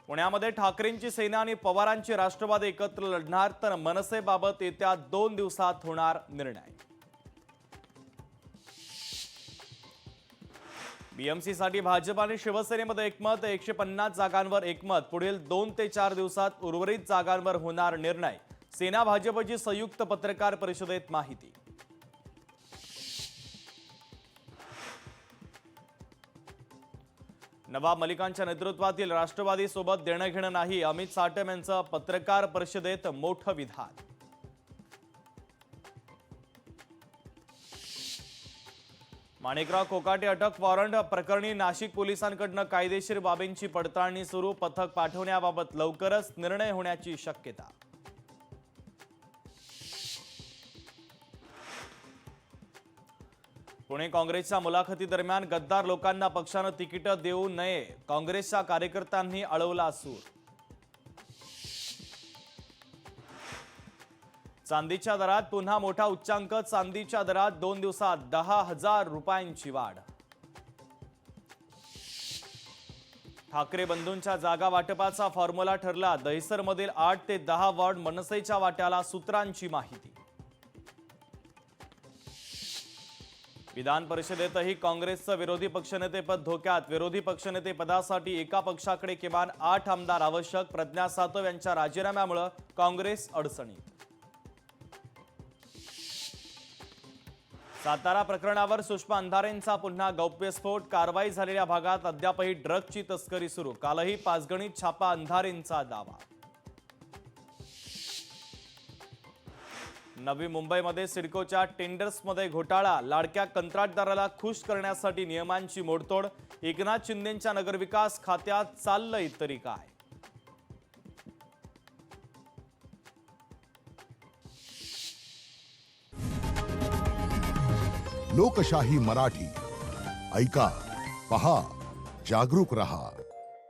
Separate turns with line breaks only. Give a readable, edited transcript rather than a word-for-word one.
पुण्यामध्ये ठाकरेंची सेना आणि पवारांची राष्ट्रवादी एकत्र लढणार, तर मनसेबाबत येत्या 2 दिवसात होणार निर्णय। बीएमसीसाठी भाजप आणि शिवसेनेमध्ये एकमत, 150 जागांवर एकमत। पुढील 2 ते 4 दिवसात उर्वरित जागांवर होणार निर्णय। सेना भाजपची संयुक्त पत्रकार परिषदेत माहिती। नवाब मलिकांच्या नेतृत्वातील राष्ट्रवादी सोबत देणं घेणं नाही, अमित साटम यांचं पत्रकार परिषदेत मोठं विधान। माणिकराव कोकाटे अटक वॉरंट प्रकरणी नाशिक पोलिसांकडून कायदेशीर बाबींची पडताळणी सुरू, पथक पाठवण्याबाबत लवकरच निर्णय होण्याची शक्यता। पुणे काँग्रेसच्या मुलाखतीदरम्यान गद्दार लोकांना पक्षानं तिकीट देऊ नये, काँग्रेसच्या कार्यकर्त्यांनी अडवला सूर। चांदीच्या दरात पुन्हा मोठा उच्चांक, चांदीच्या दरात 2 दिवसात 10,000 रुपयांची वाढ। ठाकरे बंधूंच्या जागा वाटपाचा फॉर्म्युला ठरला, दहिसरमधील 8 ते 10 वॉर्ड मनसेच्या वाट्याला, सूत्रांची माहिती। विधान परिषदेतही काँग्रेसचं विरोधी पक्षनेतेपद धोक्यात, विरोधी पक्षनेते पदासाठी एका पक्षाकडे किमान 8 आमदार आवश्यक, प्रज्ञा सातव यांच्या राजीनाम्यामुळे काँग्रेस अडचणीत। सातारा प्रकरणावर सुषमा अंधारेंचा पुन्हा गौप्यस्फोट, कारवाई झालेल्या भागात अद्यापही ड्रग्जची तस्करी सुरू, कालही पाचगणीत छापा, अंधारेंचा दावा। नवी मुंबईमध्ये सिडकोच्या टेंडर्समध्ये घोटाळा, लाडक्या कंत्राटदाराला खुश करण्यासाठी नियमांची मोडतोड, एकनाथ शिंदेंच्या नगरविकास खात्यात चाललंय तरी काय।
लोकशाही मराठी ऐका, पहा, जागरूक रहा।